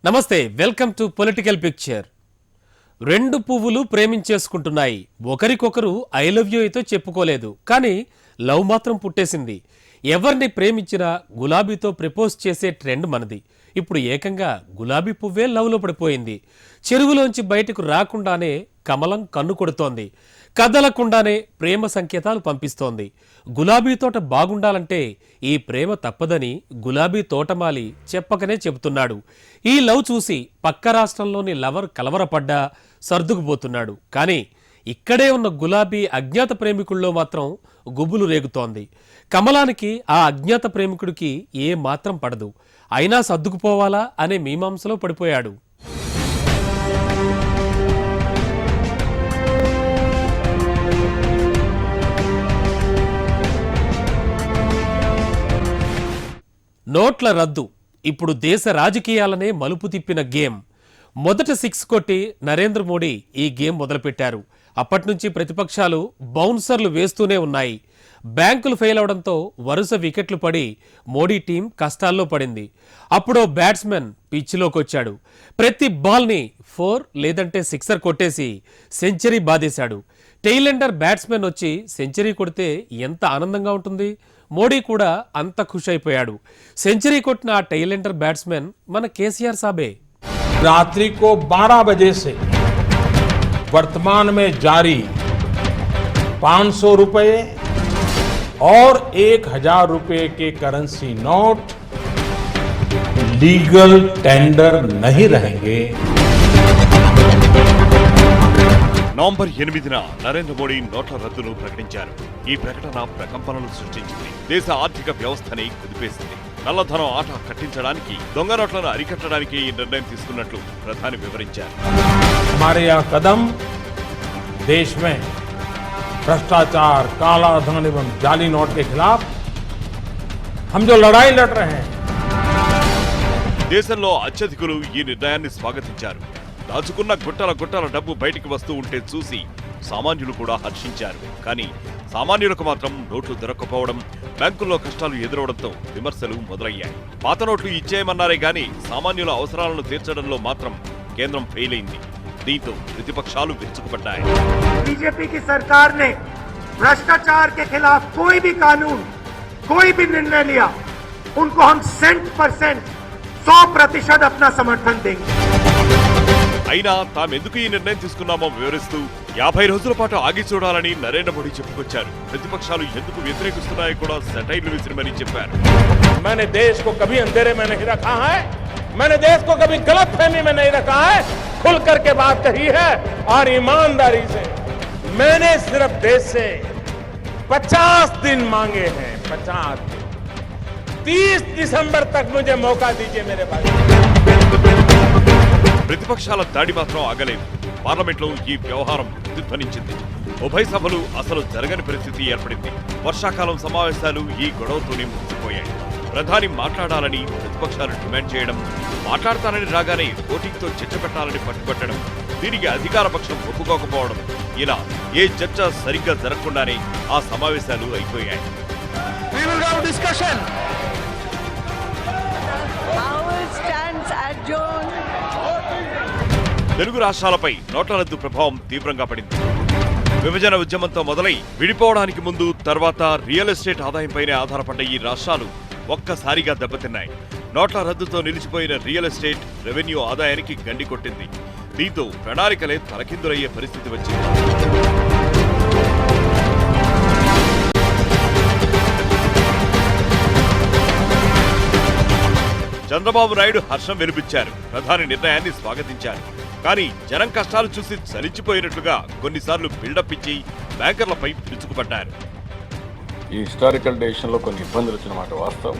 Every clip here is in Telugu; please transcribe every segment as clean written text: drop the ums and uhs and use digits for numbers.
నమస్తే, వెల్కమ్ టు పొలిటికల్ పిక్చర్. రెండు పువ్వులు ప్రేమించేసుకుంటున్నాయి. ఒకరికొకరు ఐ లవ్ యూ అయితే చెప్పుకోలేదు, కానీ లవ్ మాత్రం పుట్టేసింది. ఎవరిని ప్రేమించినా గులాబీతో ప్రపోజ్ చేసే ట్రెండ్ మనది. ఇప్పుడు ఏకంగా గులాబీ పువ్వే లవ్లో పడిపోయింది. చెరువులోంచి బయటకు రాకుండానే కమలం కన్ను కొడుతోంది. కదలకుండానే ప్రేమ సంకేతాలు పంపిస్తోంది. గులాబీ తోట బాగుండాలంటే ఈ ప్రేమ తప్పదని గులాబీ తోటమాలి చెప్పకనే చెబుతున్నాడు. ఈ లవ్ చూసి పక్క రాష్ట్రంలోని లవర్ కలవరపడ్డా సర్దుకుపోతున్నాడు. కానీ ఇక్కడే ఉన్న గులాబీ అజ్ఞాత ప్రేమికుల్లో మాత్రం గుబులు రేగుతోంది. కమలానికి ఆ అజ్ఞాత ప్రేమికుడికి ఏ మాత్రం పడదు. అయినా సర్దుకుపోవాలా అనే మీమాంసలో పడిపోయాడు. నోట్ల రద్దు ఇప్పుడు దేశ రాజకీయాలనే మలుపు తిప్పిన గేమ్. మొదట 6 కొట్టి నరేంద్ర మోడీ ఈ గేమ్ మొదలుపెట్టారు. అప్పట్నుంచి ప్రతిపక్షాలు బౌన్సర్లు వేస్తూనే ఉన్నాయి. బ్యాంకులు ఫెయిల్ అవడంతో వరుస వికెట్లు పడి మోడీ టీం కష్టాల్లో పడింది. అప్పుడో బ్యాట్స్మెన్ పిచ్లోకి వచ్చాడు. ప్రతి బాల్ని 4 లేదంటే 6 కొట్టేసి సెంచరీ బాధేశాడు. టెయిలెండర్ బ్యాట్స్మెన్ వచ్చి సెంచరీ కొడితే ఎంత ఆనందంగా ఉంటుంది. మోడీ కూడా అంత ఖుష్ అయిపోయాడు. సెంచరీ కొట్టిన ఆ టెయిలెండర్ బ్యాట్స్మెన్ మన కేసీఆర్ సాబే. रात्रि को 12 बजे से वर्तमान में जारी 500 रुपए और 1000 रुपए के करेंसी नोट लीगल टेंडर नहीं रहेंगे। నవంబర్ 8న నరేంద్ర మోడీ నోట్ల రద్దును ప్రకటించారు. ఈ ప్రకటన ప్రకంపనలు సృష్టించింది. దేశ ఆర్థిక వ్యవస్థని కుదిపేసింది. నల్లధనం ఆట కట్టించడానికి, దొంగ నోట్లను అరికట్టడానికి ఈ నిర్ణయం తీసుకున్నట్లు ప్రధాని వివరించారు. हमारे यह कदम देश में भ्रष्टाचार, काला धन एवं जाली नोट के खिलाफ हम जो लड़ाई लड़ रहे हैं। దేశంలో అత్యధికులు ఈ నిర్ణయాన్ని స్వాగతించారు. దాచుకున్న గుట్టల గుట్టల డబ్బు బయటికి వస్తూ ఉంటే చూసి సామాన్యులు కూడా హర్షించారు. కానీ సామాన్యులకు మాత్రం నోట్లు దొరక్కపోవడం, బ్యాంకుల్లో కష్టాలు ఎదురవడంతో విమర్శలు మొదలయ్యాయి. పాత నోట్లు ఇచ్చేయమన్నారే గాని సామాన్యుల అవసరాలను తీర్చడంలో మాత్రం కేంద్రం ఫెయిల్ అయింది. దీంతో ప్రతిపక్షాలు విరుచుకుపడ్డాయి. बीजेपी की सरकार ने भ्रष्टाचार के खिलाफ कोई भी कानून, कोई भी निर्णय लिया, उनको हम 100% अपना समर्थन देंगे। అయినా తామెందుకు ఈ నిర్ణయం తీసుకున్నామో వివరిస్తూ 50 రోజుల పాటు ఆగి చూడాలని నరేంద్ర మోడీ చెప్పుకొచ్చారు. ప్రతిపక్షాలు ఎందుకు వ్యతిరేకిస్తున్నాయో కూడా సెటైర్లు విసిరిమని చెప్పారు. मैंने देश को कभी अंधेरे में नहीं रखा है, मैंने देश को कभी गलतफहमी में नहीं रखा है, खुल करके बात कही है और ईमानदारी से। मैंने सिर्फ देश से 50 दिन मांगे हैं, 50 दिन। 30 दिसंबर तक मुझे मौका दीजिए मेरे भाई। ప్రతిపక్షాల దాడి మాత్రం ఆగలేదు. పార్లమెంట్లో ఈ వ్యవహారం ప్రతిధ్వనించింది. ఉభయ సభలు అసలు జరగని పరిస్థితి ఏర్పడింది. వర్షాకాలం సమావేశాలు ఈ గొడవతోనే ముగిసిపోయాయి. ప్రధాని మాట్లాడాలని ప్రతిపక్షాలు డిమాండ్ చేయడం, మాట్లాడతానని రాగానే ఓటింగ్తో చర్చ పెట్టాలని పట్టుబట్టడం, దీనికి అధికార పక్షం ఒప్పుకోకపోవడం, ఇలా ఏ చర్చ సరిగ్గా జరగకుండానే ఆ సమావేశాలు అయిపోయాయి. తెలుగు రాష్ట్రాలపై నోట్ల రద్దు ప్రభావం తీవ్రంగా పడింది. విభజన ఉద్యమంతో మొదలై విడిపోవడానికి ముందు, తర్వాత రియల్ ఎస్టేట్ ఆదాయంపైనే ఆధారపడ్డ ఈ రాష్ట్రాలు ఒక్కసారిగా దెబ్బతిన్నాయి. నోట్ల రద్దుతో నిలిచిపోయిన రియల్ ఎస్టేట్ రెవెన్యూ ఆదాయానికి గండి కొట్టింది. దీంతో ప్రణాళికలే తలకిందులయ్యే పరిస్థితి వచ్చింది. చంద్రబాబు నాయుడు హర్షం వెలిపించారు. ప్రధాని నిర్ణయాన్ని స్వాగతించారు. కానీ జనం కష్టాలు చూసి చలించిపోయినట్లుగా కొన్నిసార్లు బిల్డప్ ఇచ్చి బ్యాంకర్లపై విరుచుకుపడ్డారు. ఈ హిస్టారికల్ డెసిషన్లో కొన్ని ఇబ్బందులు వచ్చిన మాట వాస్తవం.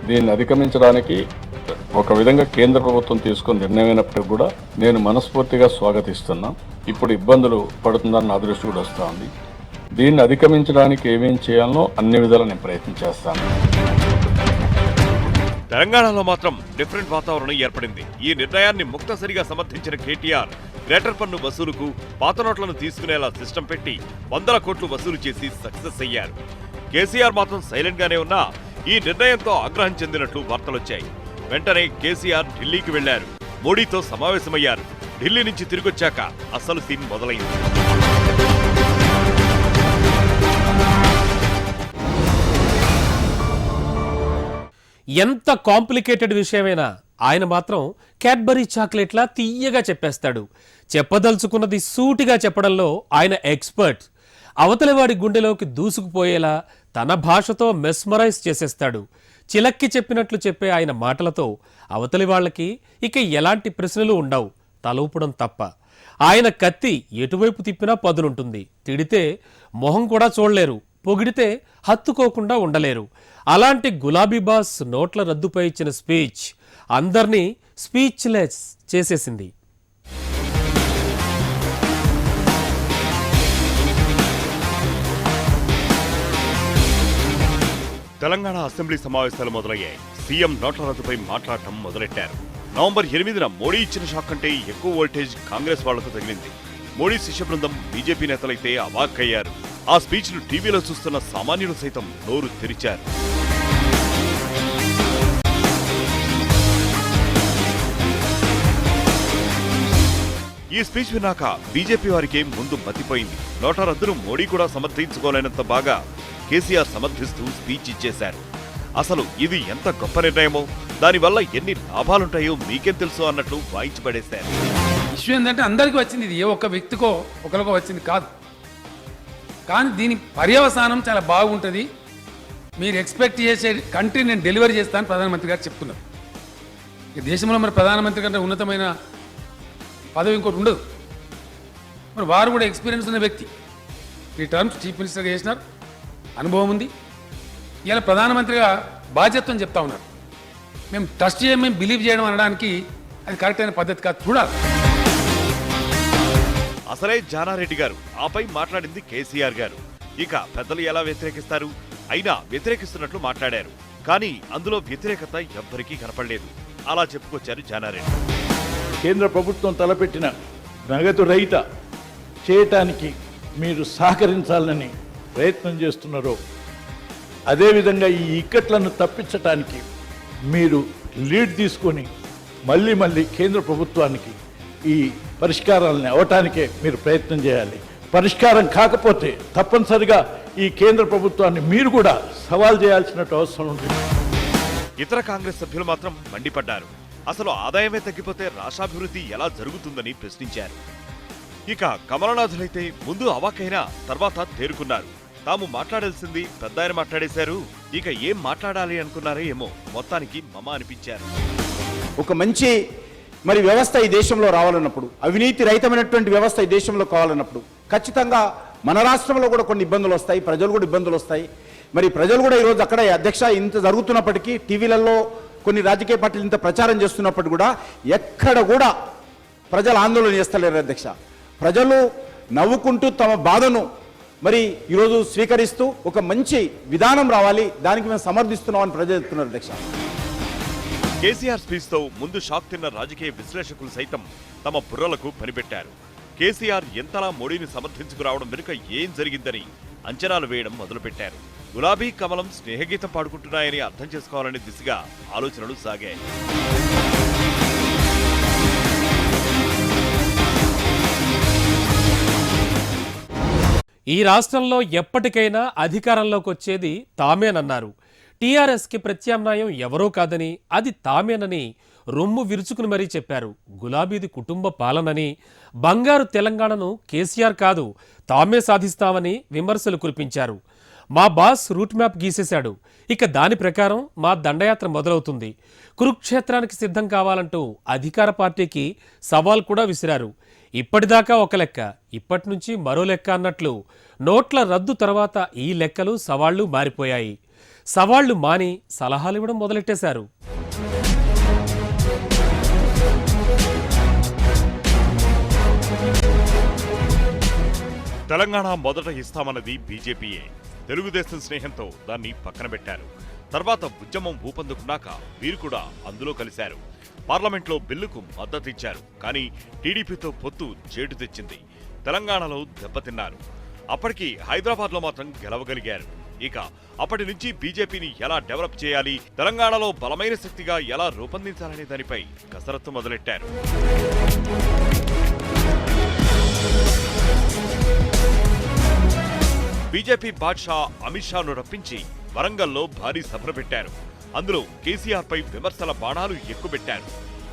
దీన్ని అధిగమించడానికి ఒక విధంగా కేంద్ర ప్రభుత్వం తీసుకున్న నిర్ణయమైనప్పటికీ కూడా నేను మనస్ఫూర్తిగా స్వాగతిస్తున్నా. ఇప్పుడు ఇబ్బందులు పడుతుందని నా దృష్టి కూడా వస్తూ ఉంది. దీన్ని అధిగమించడానికి ఏమేం చేయాలనో అన్ని విధాలు నేను ప్రయత్నం చేస్తాను. తెలంగాణలో మాత్రం డిఫరెంట్ వాతావరణం ఏర్పడింది. ఈ నిర్ణయాన్ని ముక్తసరిగా సమర్థించిన కేటీఆర్ గ్రేటర్ పన్ను వసూలుకు పాత నోట్లను తీసుకునేలా సిస్టం పెట్టి 100 కోట్లు వసూలు చేసి సక్సెస్ అయ్యారు. కేసీఆర్ మాత్రం సైలెంట్ గానే ఉన్నా ఈ నిర్ణయంతో ఆగ్రహం చెందినట్లు వార్తలొచ్చాయి. వెంటనే కేసీఆర్ ఢిల్లీకి వెళ్లారు. మోడీతో సమావేశమయ్యారు. ఢిల్లీ నుంచి తిరిగొచ్చాక అసలు సీన్ మొదలైంది. ఎంత కాంప్లికేటెడ్ విషయమైనా ఆయన మాత్రం క్యాడ్బరీ చాక్లెట్లా తీయగా చెప్పేస్తాడు. చెప్పదలుచుకున్నది సూటిగా చెప్పడంలో ఆయన ఎక్స్పర్ట్. అవతలివాడి గుండెలోకి దూసుకుపోయేలా తన భాషతో మెస్మరైజ్ చేసేస్తాడు. చిలక్కి చెప్పినట్లు చెప్పే ఆయన మాటలతో అవతలి వాళ్ళకి ఇక ఎలాంటి ప్రశ్నలు ఉండవు, తలూపడం తప్ప. ఆయన కత్తి ఎటువైపు తిప్పినా పదునుంటుంది. తిడితే మొహం కూడా చూడలేరు, పొగిడితే హత్తుకోకుండా ఉండలేరు. అలాంటి గులాబీ బాస్ నోట్ల రద్దుపై ఇచ్చిన స్పీచ్ అందర్నీ స్పీచ్లెస్ చేసేసింది. తెలంగాణ అసెంబ్లీ సమావేశాలు మొదలయ్యాయి. సీఎం నోట్ల రద్దుపై మాట్లాడటం మొదలెట్టారు. నవంబర్ 8న మోడీ ఇచ్చిన షాక్ కంటే ఎక్కువ వోల్టేజ్ కాంగ్రెస్ వాళ్లకు తగిలింది. మోడీ శిష్య బృందం బీజేపీ నేతలైతే అవాక్కయ్యారు. ఆ స్పీచ్ ను టీవీలో చూస్తున్న సామాన్యులు సైతం నోరు తెరిచారు. ఈ స్పీచ్ విన్నాక బీజేపీ వారికి ముందు మతిపోయింది. నోట్ల రద్దును మోడీ కూడా సమర్థించుకోలేనంత బాగా కేసీఆర్ సమర్థిస్తూ స్పీచ్ ఇచ్చేశారు. అసలు ఇది ఎంత గొప్ప నిర్ణయమో, దానివల్ల ఎన్ని లాభాలుంటాయో మీకేం తెలుసు అన్నట్లు వాయించి పడేశారు. ఇష్యూ ఏంటంటే అందరికీ వచ్చింది, ఇది ఏ ఒక్క వ్యక్తికో ఒకరికో వచ్చింది కాదు. కానీ దీని పర్యవసానం చాలా బాగుంటుంది. మీరు ఎక్స్పెక్ట్ చేసే కంట్రీ నేను డెలివరీ చేస్తాను ప్రధానమంత్రి గారు చెప్తున్నారు. ఈ దేశంలో మరి ప్రధానమంత్రి కంటే ఉన్నతమైన పదవి ఇంకోటి ఉండదు. మరి వారు కూడా ఎక్స్పీరియన్స్ ఉన్న వ్యక్తి. 3 టర్మ్స్ చీఫ్ మినిస్టర్గా చేసినారు, అనుభవం ఉంది. ఇలా ప్రధానమంత్రిగా బాధ్యతను చెప్తా ఉన్నారు. మేము ట్రస్ట్ చేయడం, మేము బిలీవ్ చేయడం అనడానికి అది కరెక్ట్ అయిన పద్ధతి కాదు, చూడాలి. అసలే జానారెడ్డి గారు, ఆపై మాట్లాడింది కేసీఆర్ గారు. ఇక పెద్దలు ఎలా వ్యతిరేకిస్తారు? అయినా వ్యతిరేకిస్తున్నట్లు మాట్లాడారు. కానీ అందులో వ్యతిరేకత ఎవ్వరికీ కనపడలేదు. అలా చెప్పుకొచ్చారు జానారెడ్డి. కేంద్ర ప్రభుత్వం తలపెట్టిన నగదు రహిత చేయటానికి మీరు సహకరించాలని ప్రయత్నం చేస్తున్నారో, అదేవిధంగా ఈ ఇక్కట్లను తప్పించటానికి మీరు లీడ్ తీసుకొని మళ్ళీ కేంద్ర ప్రభుత్వానికి ఈ పరిష్కారాలని అవటానికే మీరు ప్రయత్నం చేయాలి. పరిష్కారం కాకపోతే తప్పనిసరిగా ఈ కేంద్ర ప్రభుత్వాన్ని మీరు కూడా సవాల్ చేయాల్సిన అవసరం ఉంటుంది. ఇతర కాంగ్రెస్ సభ్యులు మాత్రం మండిపడ్డారు. అసలు ఆదాయమే తగ్గిపోతే రాష్ట్రాభివృద్ధి ఎలా జరుగుతుందని ప్రశ్నించారు. ఇక కమలనాథులైతే ముందు అవాకైనా తర్వాత తేరుకున్నారు. తాము మాట్లాడాల్సింది పెద్దాయన మాట్లాడేశారు, ఇక ఏం మాట్లాడాలి అనుకున్నారో ఏమో, మొత్తానికి మమ అనిపించారు. ఒక మంచి వ్యవస్థ ఈ దేశంలో రావాలన్నప్పుడు, అవినీతి రహితమైనటువంటి వ్యవస్థ ఈ దేశంలో కావాలన్నప్పుడు ఖచ్చితంగా మన రాష్ట్రంలో కూడా కొన్ని ఇబ్బందులు వస్తాయి, ప్రజలు కూడా ఇబ్బందులు వస్తాయి. ప్రజలు కూడా ఈరోజు అక్కడ అధ్యక్ష ఇంత జరుగుతున్నప్పటికీ, టీవీలలో కొన్ని రాజకీయ పార్టీలు ఇంత ప్రచారం చేస్తున్నప్పటికీ కూడా ఎక్కడ కూడా ప్రజలు ఆందోళన చేస్తలేరు అధ్యక్ష. ప్రజలు నవ్వుకుంటూ తమ బాధను ఈరోజు స్వీకరిస్తూ ఒక మంచి విధానం రావాలి, దానికి మేము సమర్థిస్తున్నామని ప్రజలు చెప్తున్నారు అధ్యక్ష. కేసీఆర్ స్పీచ్ తో ముందు షాక్ తిన్న రాజకీయ విశ్లేషకులు సైతం తమ బుర్రలకు పనిపెట్టారు. కేసీఆర్ ఎంతలా మోడీని సమర్థించుకురావడం వెనుక ఏం జరిగిందని అంచనాలు వేయడం మొదలుపెట్టారు. గులాబీ కమలం స్నేహగీతం పాడుకుంటున్నాయని అర్థం చేసుకోవాలనే దిశగా ఆలోచనలు సాగాయి. ఈ రాష్ట్రంలో ఎప్పటికైనా అధికారంలోకి వచ్చేది తామేనన్నారు. టీఆర్ఎస్కి ప్రత్యామ్నాయం ఎవరో కాదని, అది తామేనని రొమ్ము విరుచుకుని మరీ చెప్పారు. గులాబీది కుటుంబ పాలనని, బంగారు తెలంగాణను కేసీఆర్ కాదు తామే సాధిస్తామని విమర్శలు కురిపించారు. మా బాస్ రూట్ మ్యాప్ గీసేశాడు, ఇక దాని ప్రకారం మా దండయాత్ర మొదలవుతుంది, కురుక్షేత్రానికి సిద్ధం కావాలంటూ అధికార పార్టీకి సవాల్ కూడా విసిరారు. ఇప్పటిదాకా ఒక లెక్క, ఇప్పటి నుంచి మరో లెక్క అన్నట్లు నోట్ల రద్దు తర్వాత ఈ లెక్కలు సవాళ్లు మారిపోయాయి. సవాళ్లు మాని సలహాలు ఇవ్వడం మొదలెట్టేశారు. తెలంగాణ మొదట ఇస్తామన్నది బీజేపీయే. తెలుగుదేశం స్నేహంతో దాన్ని పక్కన పెట్టారు. తర్వాత ఉద్యమం ఊపందుకున్నాక వీరు కూడా అందులో కలిశారు. పార్లమెంట్లో బిల్లుకు మద్దతిచ్చారు. కానీ టీడీపీతో పొత్తు చేటు తెచ్చింది. తెలంగాణలో దెబ్బతిన్నారు. అప్పటికి హైదరాబాద్లో మాత్రం గెలవగలిగారు. ఇక అప్పటి నుంచి బీజేపీని ఎలా డెవలప్ చేయాలి, తెలంగాణలో బలమైన శక్తిగా ఎలా రూపొందించాలనే దానిపై కసరత్తు మొదలెట్టారు. బీజేపీ బాద్షా అమిత్ షాను రప్పించి వరంగల్లో భారీ సభ పెట్టారు. అందులో కేసీఆర్ పై విమర్శల బాణాలు ఎక్కుపెట్టారు.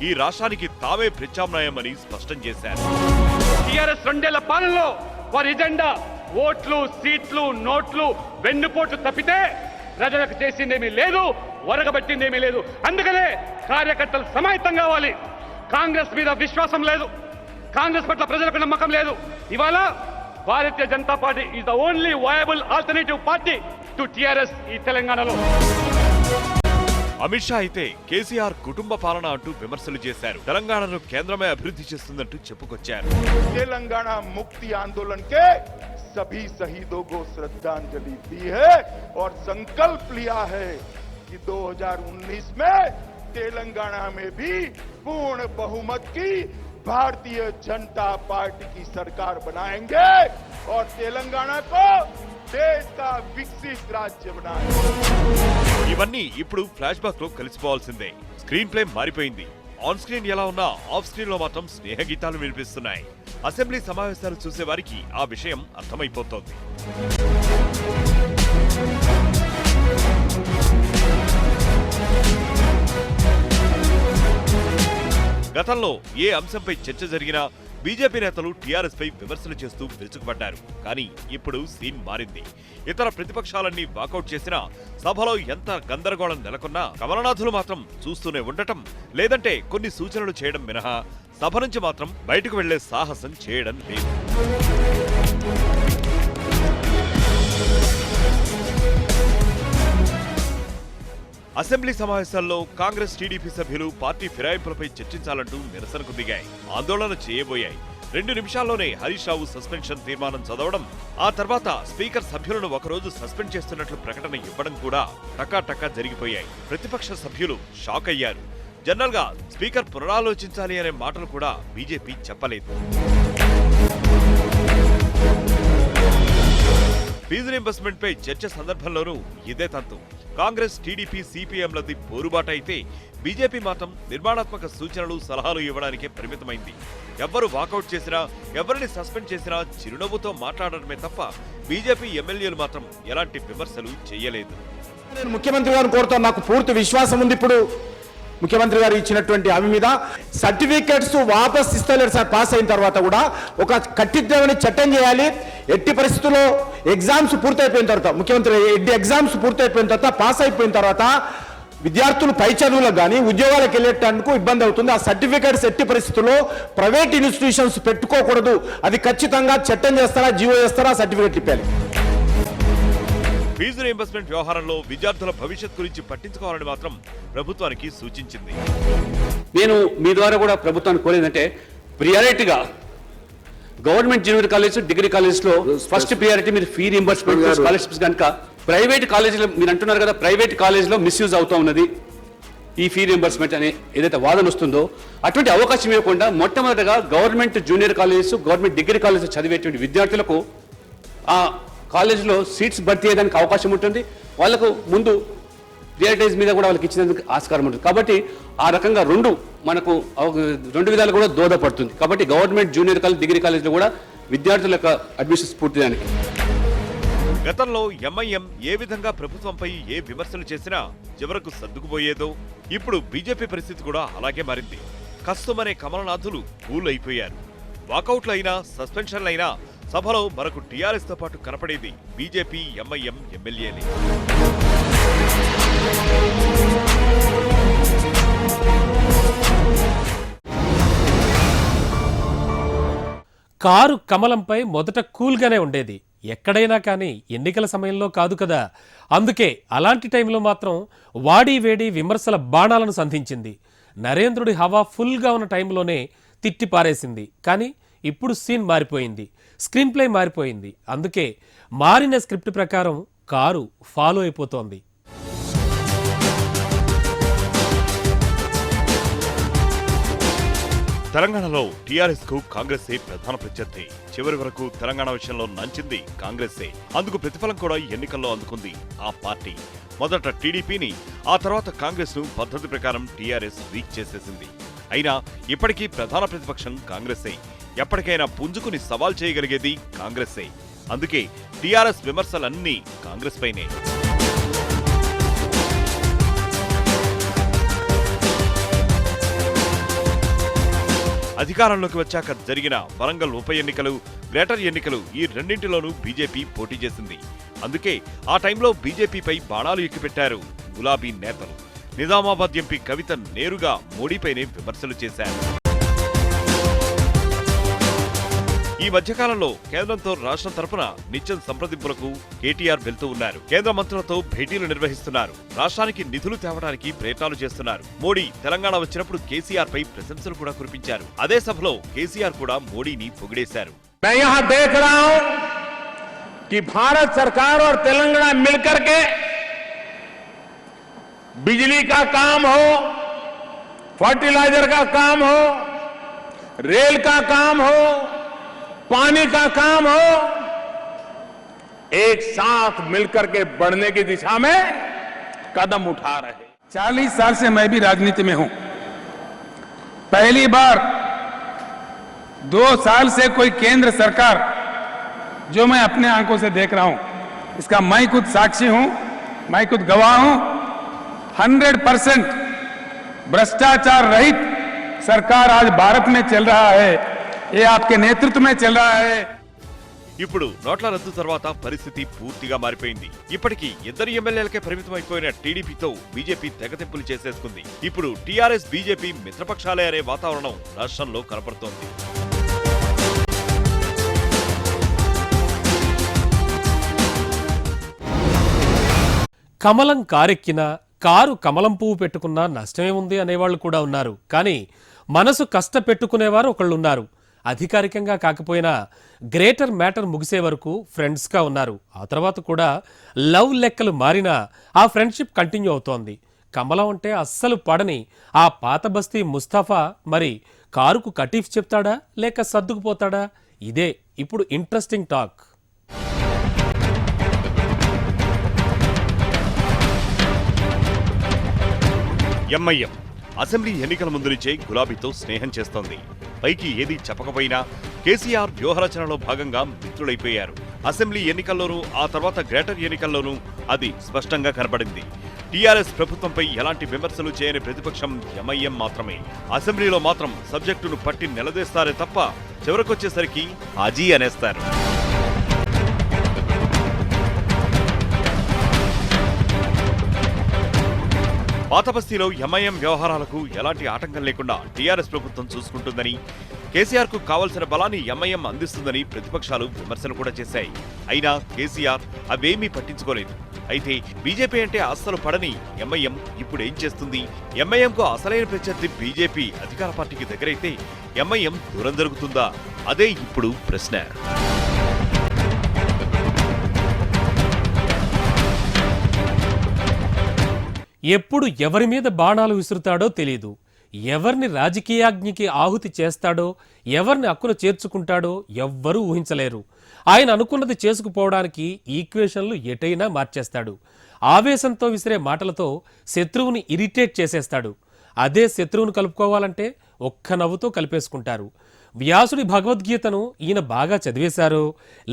ఈ రాష్ట్రానికి తామే ప్రత్యామ్నాయమని స్పష్టం చేశారు. టీఆర్ఎస్ 2 ఏళ్ల పాలనలో వారి ఎజెండా ఓట్లు, సీట్లు, నోట్లు, వెన్నుపోట్లు తప్పితే ప్రజలకు చేసిందేమీ లేదు, ఒరగబెట్టిందేమీ లేదు. అందుకనే కార్యకర్తలు సమాయత్తం కావాలి. కాంగ్రెస్ మీద విశ్వాసం లేదు, కాంగ్రెస్ పట్ల ప్రజలకు నమ్మకం లేదు. ఇవాళ Bharatiya Janata party is the only viable alternative party to TRS ఈ తెలంగాణలో. అమిత్ షా అయితే కేసీఆర్ కుటుంబ పాలన అంటూ విమర్శలు చేశారు. తెలంగాణను కేంద్రమే అభివృద్ధి చేస్తుందంటూ చెప్పుకొచ్చారు. तेलंगाना मुक्ति आंदोलन के सभी शहीदों को श्रद्धांजलि दी है और संकल्प लिया है कि 2019 में तेलंगाना में भी पूर्ण बहुमत की भारतीय जनता पार्टी की सरकार बनाएंगे और तेलंगाना को देश का विकसित राज्य बनाएंगे. ఇవన్నీ ఇప్పుడు ఫ్లాష్ బ్యాక్ లో కలిసిపోవాల్సిందే. స్క్రీన్ ప్లే మారిపోయింది. ఆన్ స్క్రీన్ ఎలా ఉన్నా ఆఫ్ స్క్రీన్ లో మాత్రం స్నేహ గీతాలు వినిపిస్తున్నాయి. అసెంబ్లీ సమావేశాలు చూసే వారికి ఆ విషయం అర్థమైపోతోంది. గతంలో ఏ అంశంపై చర్చ జరిగినా బీజేపీ నేతలు టీఆర్ఎస్ పై విమర్శలు చేస్తూ విరుచుకుపడ్డారు. కానీ ఇప్పుడు సీన్ మారింది. ఇతర ప్రతిపక్షాలన్నీ వాకౌట్ చేసినా సభలో ఎంత గందరగోళం నెలకొన్నా కమలనాథులు మాత్రం చూస్తూనే ఉండటం, లేదంటే కొన్ని సూచనలు చేయడం మినహా సభ నుంచి మాత్రం బయటకు వెళ్లే సాహసం చేయడం లేదు. అసెంబ్లీ సమావేశాల్లో కాంగ్రెస్, టీడీపీ సభ్యులు పార్టీ ఫిరాయింపులపై చర్చించాలంటూ నిరసనకు దిగాయి, ఆందోళన చేయబోయాయి. 2 నిమిషాల్లోనే హరీష్ రావు సస్పెన్షన్ తీర్మానం చదవడం, ఆ తర్వాత స్పీకర్ సభ్యులను ఒకరోజు సస్పెండ్ చేస్తున్నట్లు ప్రకటన ఇవ్వడం కూడా టకాటకా జరిగిపోయాయి. ప్రతిపక్ష సభ్యులు షాక్ అయ్యారు. జనరల్ గా స్పీకర్ పునరాలోచించాలి అనే మాటలు కూడా బీజేపీ చెప్పలేదు. ఫీజు రీంబర్స్మెంట్ పై చర్చ సందర్భంలోనూ ఇదే తంతు. కాంగ్రెస్, టీడీపీ, సిపిఎంలది పోరుబాట అయితే బీజేపీ మాత్రం నిర్మాణాత్మక సూచనలు, సలహాలు ఇవ్వడానికే పరిమితమైంది. ఎవ్వరు వాకౌట్ చేసినా, ఎవరిని సస్పెండ్ చేసినా చిరునవ్వుతో మాట్లాడడమే తప్ప బీజేపీ ఎమ్మెల్యేలు మాత్రం ఎలాంటి విమర్శలు చేయలేదు. నేను ముఖ్యమంత్రి గారిని కోరుతాను, నాకు పూర్తి విశ్వాసం ఉంది. ఇప్పుడు ముఖ్యమంత్రి గారు ఇచ్చినటువంటి హామీ మీద సర్టిఫికెట్స్ వాపస్ ఇస్తలేరు సార్. పాస్ అయిన తర్వాత కూడా ఒక కఠినమైన చట్టం చేయాలి. ఎట్టి పరిస్థితుల్లో ఎగ్జామ్స్ పూర్తయిపోయిన తర్వాత, ముఖ్యమంత్రి ఎగ్జామ్స్ పూర్తయిపోయిన తర్వాత, పాస్ అయిపోయిన తర్వాత విద్యార్థులు పై చదువులకు కానీ ఉద్యోగాలకు వెళ్ళేటందుకు ఇబ్బంది అవుతుంది. ఆ సర్టిఫికెట్స్ ఎట్టి పరిస్థితుల్లో ప్రైవేట్ ఇన్స్టిట్యూషన్స్ పెట్టుకోకూడదు. అది ఖచ్చితంగా చట్టం చేస్తారా, జీవో చేస్తారా, సర్టిఫికెట్ ఇప్పాలి. ఫీజు రీయింబర్స్మెంట్ వ్యవహారంలో విద్యార్థుల భవిష్యత్ గురించి పట్టించుకోవాలని మాత్రం ప్రభుత్వానికి సూచించింది. నేను మీ ద్వారా కూడా ప్రభుత్వాన్ని కోరేదంటే ప్రియారిటీగా గవర్నమెంట్ జూనియర్ కాలేజ్, డిగ్రీ కాలేజ్లో ఫస్ట్ ప్రియారిటీ మీరు ఫీ రీయింబర్స్మెంట్ స్కాలర్షిప్స్ కనుక ప్రైవేట్ కాలేజీలో మీరు అంటున్నారు కదా, ప్రైవేట్ కాలేజ్లో మిస్యూజ్ అవుతా ఉన్నది ఈ ఫీ రీయింబర్స్మెంట్ అనే ఏదైతే వాదన వస్తుందో అటువంటి అవకాశం ఇవ్వకుండా మొట్టమొదటిగా government junior colleges, government degree college చదివేటువంటి విద్యార్థులకు ఆ కాలేజీలో సీట్స్ భర్తీ చేయడానికి అవకాశం ఉంటుంది. వాళ్ళకు ముందు ప్రియారిటైజ్ మీద కూడా వాళ్ళకి ఇచ్చినందుకు ఆస్కారం ఉంటుంది. కాబట్టి ఆ రకంగా మనకు 2 విధాలు కూడా దోహదపడుతుంది. కాబట్టి గవర్నమెంట్ జూనియర్ కాలేజ్, డిగ్రీ కాలేజ్లో కూడా విద్యార్థుల యొక్క అడ్మిషన్స్ పూర్తిదానికి. గతంలో ఎంఐఎం ఏ విధంగా ప్రభుత్వంపై ఏ విమర్శలు చేసినా చివరకు సర్దుకుపోయేదో ఇప్పుడు బీజేపీ పరిస్థితి కూడా అలాగే మారింది. కష్టమనే కమలనాథులు కూల్ అయిపోయారు. వాకౌట్లైనా, సస్పెన్షన్లైనా సభలో మనకు టీఆర్ఎస్ తో పాటు కనపడేది బీజేపీ, ఎంఐఎం ఎమ్మెల్యేలే. కారు కమలంపై మొదట కూల్గానే ఉండేది, ఎక్కడైనా కానీ ఎన్నికల సమయంలో కాదు కదా. అందుకే అలాంటి టైంలో మాత్రం వాడి వేడి విమర్శల బాణాలను సంధించింది. నరేంద్రుడి హవా ఫుల్గా ఉన్న టైంలోనే తిట్టి పారేసింది. కానీ ఇప్పుడు సీన్ మారిపోయింది, స్క్రీన్ ప్లే మారిపోయింది. అందుకే మారిన స్క్రిప్ట్ ప్రకారం కారు ఫాలో అయిపోతోంది. తెలంగాణలో టీఆర్ఎస్ కు కాంగ్రెసే ప్రధాన ప్రత్యర్థి. చివరి వరకు తెలంగాణ విషయంలో నంచింది కాంగ్రెసే. అందుకు ప్రతిఫలం కూడా ఎన్నికల్లో అందుకుంది ఆ పార్టీ. మొదట టీడీపీని, ఆ తర్వాత కాంగ్రెస్ ను పద్ధతి ప్రకారం టీఆర్ఎస్ వీక్ చేసేసింది. అయినా ఇప్పటికీ ప్రధాన ప్రతిపక్షం కాంగ్రెసే. ఎప్పటికైనా పుంజుకుని సవాల్ చేయగలిగేది కాంగ్రెసే. అందుకే టీఆర్ఎస్ విమర్శలన్నీ కాంగ్రెస్ పైనే. అధికారంలోకి వచ్చాక జరిగిన వరంగల్ ఉప ఎన్నికలు, గ్రేటర్ ఎన్నికలు ఈ రెండింటిలోనూ బీజేపీ పోటీ చేసింది. అందుకే ఆ టైంలో బీజేపీపై బాణాలు ఎక్కుపెట్టారు గులాబీ నేతలు. నిజామాబాద్ ఎంపీ కవిత నేరుగా మోడీపైనే విమర్శలు చేశారు. ఈ మధ్యకాలంలో కేంద్రంతో రాష్ట్రం తరపున నిత్యం సంప్రదింపులకు కేటీఆర్ వెళ్తూ ఉన్నారు. కేంద్ర మంత్రులతో భేటీలు నిర్వహిస్తున్నారు. రాష్ట్రానికి నిధులు తేవడానికి ప్రయత్నాలు చేస్తున్నారు. మోడీ తెలంగాణ వచ్చినప్పుడు కేసీఆర్ పై ప్రశంసలు కూడా కురిపించారు. అదే సభలో కేసీఆర్ కూడా మోడీని పొగిడేశారు. मैं यहां देख रहा हूं कि भारत सरकार और तेलंगाना मिलकर के बिजली का काम हो, फर्टिलाइजर का काम हो, रेल का काम हो, पानी का काम हो, एक साथ मिलकर के बढ़ने की दिशा में कदम उठा रहे। 40 साल से मैं भी राजनीति में हूं। पहली बार 2 साल से कोई केंद्र सरकार जो मैं अपने आंखों से देख रहा हूं, इसका मैं खुद साक्षी हूं, मैं खुद गवाह हूं। 100% भ्रष्टाचार रहित सरकार आज भारत में चल रहा है। ये आपके नेतृत्व में चल रहा है। ఇప్పుడు నోట్ల రద్దు తర్వాత పరిస్థితి పూర్తిగా మారిపోయింది. ఇప్పటికీ 2 ఎమ్మెల్యేలకే పరిమితమైపోయిన టీడీపీతో బీజేపీ తెగతెంపులు చేసేసుకుంది. ఇప్పుడు టీఆర్ఎస్ బీజేపీ మిత్రపక్షాలే అనే వాతావరణం రాష్ట్రంలో కనపడుతోంది. కమలం కారెక్కినా, కారు కమలం పువ్వు పెట్టుకున్నా నష్టమే ఉంది అనేవాళ్లు కూడా ఉన్నారు. కానీ మనసు కష్టపెట్టుకునేవారు ఒకళ్ళున్నారు. అధికారికంగా కాకపోయినా గ్రేటర్ మ్యాటర్ ముగిసే వరకు ఫ్రెండ్స్గా ఉన్నారు. ఆ తర్వాత కూడా లవ్ లెక్కలు మారినా ఆ ఫ్రెండ్షిప్ కంటిన్యూ అవుతోంది. కమలం అంటే అస్సలు పడని ఆ పాత బస్తీ ముస్తఫా మరి కారుకు కటీఫ్ చెప్తాడా లేక సర్దుకుపోతాడా? ఇదే ఇప్పుడు ఇంట్రెస్టింగ్ టాక్. ఎంఐఎం అసెంబ్లీ ఎన్నికల ముందు నుంచే గులాబీతో స్నేహం చేస్తోంది. పైకి ఏది చెప్పకపోయినా కేసీఆర్ వ్యూహరచనలో భాగంగా మిత్రులైపోయారు. అసెంబ్లీ ఎన్నికల్లోనూ, ఆ తర్వాత గ్రేటర్ ఎన్నికల్లోనూ అది స్పష్టంగా కనబడింది. టీఆర్ఎస్ ప్రభుత్వంపై ఎలాంటి విమర్శలు చేయని ప్రతిపక్షం ఎంఐఎం మాత్రమే. అసెంబ్లీలో మాత్రం సబ్జెక్టును పట్టి నిలదీస్తారే తప్ప చివరకొచ్చేసరికి హాజీ అనేస్తారు. పాత బస్తీలో ఎంఐఎం వ్యవహారాలకు ఎలాంటి ఆటంకం లేకుండా టీఆర్ఎస్ ప్రభుత్వం చూసుకుంటుందని, కేసీఆర్ కు కావలసిన బలాన్ని ఎంఐఎం అందిస్తుందని ప్రతిపక్షాలు విమర్శలు కూడా చేశాయి. అయినా కేసీఆర్ అవేమీ పట్టించుకోలేదు. అయితే బీజేపీ అంటే అస్సలు పడని ఎంఐఎం ఇప్పుడు ఏం చేస్తుంది? ఎంఐఎంకు అసలైన ప్రత్యర్థి బీజేపీ అధికార పార్టీకి దగ్గరైతే ఎంఐఎం దూరం జరుగుతుందా? అదే ఇప్పుడు ప్రశ్న. ఎప్పుడు ఎవరి మీద బాణాలు విసురుతాడో తెలీదు. ఎవరిని రాజకీయాగ్నికి ఆహుతి చేస్తాడో, ఎవరిని అక్కున చేర్చుకుంటాడో ఎవ్వరూ ఊహించలేరు. ఆయన అనుకున్నది చేసుకుపోవడానికి ఈక్వేషన్లు ఎటైనా మార్చేస్తాడు. ఆవేశంతో విసిరే మాటలతో శత్రువుని ఇరిటేట్ చేసేస్తాడు. అదే శత్రువును కలుపుకోవాలంటే ఒక్క నవ్వుతో కలిపేసుకుంటారు. వ్యాసుడి భగవద్గీతను ఈయన బాగా చదివేశారో,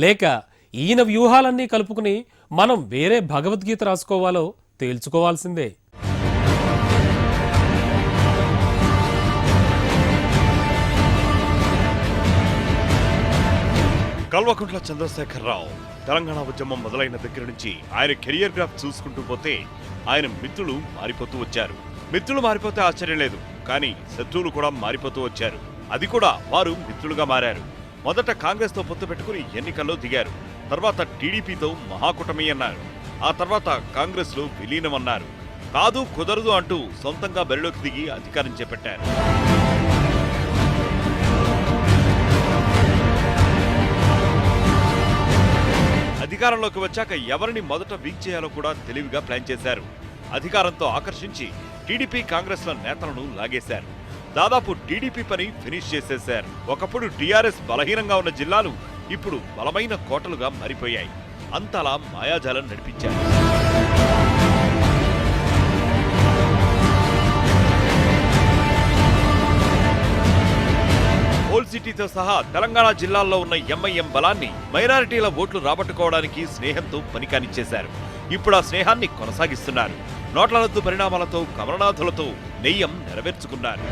లేక ఈయన వ్యూహాలన్నీ కలుపుకుని మనం వేరే భగవద్గీత రాసుకోవాలో తేల్చుకోవాల్సిందే. కల్వకుంట్ల చంద్రశేఖరరావు తెలంగాణ ఉద్యమం మొదలైన దగ్గర నుంచి ఆయన కెరియర్ గ్రాఫ్ చూసుకుంటూ పోతే ఆయన మిత్రులు మారిపోతూ వచ్చారు. మిత్రులు మారిపోతే ఆశ్చర్యం లేదు, కానీ శత్రువులు కూడా మారిపోతూ వచ్చారు. అది కూడా వారు మిత్రులుగా మారారు. మొదట కాంగ్రెస్ తో పొత్తు పెట్టుకుని ఎన్నికల్లో దిగారు. తర్వాత టీడీపీతో మహాకూటమి అన్నారు. ఆ తర్వాత కాంగ్రెస్ లో విలీనం అన్నారు. కాదు కుదరదు అంటూ సొంతంగా బరిలోకి దిగి అధికారం చేపట్టారు. అధికారంలోకి వచ్చాక ఎవరిని మొదట వీక్ చేయాలో కూడా తెలివిగా ప్లాన్ చేశారు. అధికారంతో ఆకర్షించి టీడీపీ కాంగ్రెస్ల నేతలను లాగేశారు. దాదాపు టీడీపీ పని ఫినిష్ చేసేశారు. ఒకప్పుడు టీఆర్ఎస్ బలహీనంగా ఉన్న జిల్లాలు ఇప్పుడు బలమైన కోటలుగా మారిపోయాయి. అంతలా మాయాజాలం నడిపించారు. ఓల్డ్ సిటీతో సహా తెలంగాణ జిల్లాల్లో ఉన్న ఎంఐఎం బలాన్ని మైనారిటీల ఓట్లు రాబట్టుకోవడానికి స్నేహంతో పనికానిచ్చేశారు. ఇప్పుడు ఆ స్నేహాన్ని కొనసాగిస్తున్నారు. నోట్ల రద్దు పరిణామాలతో కమలనాథులతో నెయ్యం నెరవేర్చుకున్నారు.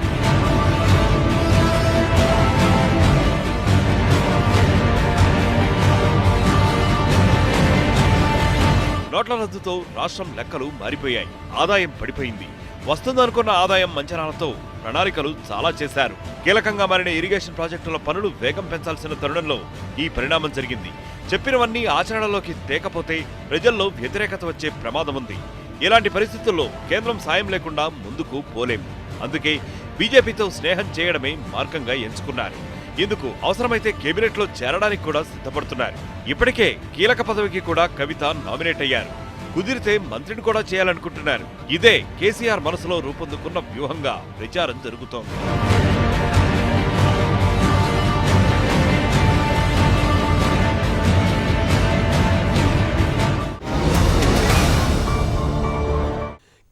నోట్ల రద్దుతో రాష్ట్రం లెక్కలు మారిపోయాయి. ఆదాయం పడిపోయింది. వస్తుందనుకున్న ఆదాయం అంచనాలతో ప్రణాళికలు చాలా చేశారు. కీలకంగా మారిన ఇరిగేషన్ ప్రాజెక్టుల పనులు వేగం పెంచాల్సిన తరుణంలో ఈ పరిణామం జరిగింది. చెప్పినవన్నీ ఆచరణలోకి తేకపోతే ప్రజల్లో వ్యతిరేకత వచ్చే ప్రమాదం ఉంది. ఇలాంటి పరిస్థితుల్లో కేంద్రం సాయం లేకుండా ముందుకు పోలేం. అందుకే బీజేపీతో స్నేహం చేయడమే మార్గంగా ఎంచుకున్నారు. ఇందుకు అవసరమైతే కేబినెట్లో చేరడానికి కూడా సిద్ధపడుతున్నారు. ఇప్పటికే కీలక పదవికి కూడా కవిత నామినేట్ అయ్యారు. కుదిరితే మంత్రిని కూడా చేయాలనుకుంటున్నారు. ఇదే కేసీఆర్ మనసులో రూపొందుకున్న వ్యూహంగా ప్రచారం జరుగుతోంది.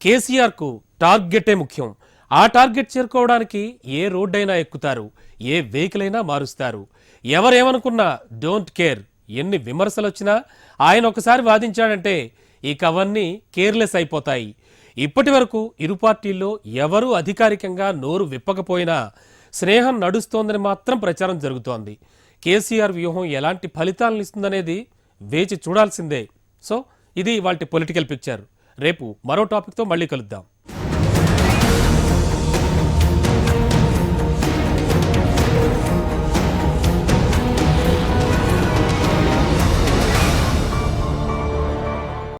కేసీఆర్కు టార్గెటే ముఖ్యం. ఆ టార్గెట్ చేరుకోవడానికి ఏ రోడ్డైనా ఎక్కుతారు, ఏ వెహికల్ అయినా మారుస్తారు. ఎవరేమనుకున్నా డోంట్ కేర్. ఎన్ని విమర్శలు వచ్చినా ఆయన ఒకసారి వాదించాడంటే ఇక అవన్నీ కేర్లెస్ అయిపోతాయి. ఇప్పటి వరకు ఇరు పార్టీల్లో ఎవరూ అధికారికంగా నోరు విప్పకపోయినా స్నేహం నడుస్తోందని మాత్రం ప్రచారం జరుగుతోంది. కేసీఆర్ వ్యూహం ఎలాంటి ఫలితాలను ఇస్తుందనేది వేచి చూడాల్సిందే. సో ఇది ఇవాల్టి పొలిటికల్ పిక్చర్. రేపు మరో టాపిక్తో మళ్ళీ కలుద్దాం.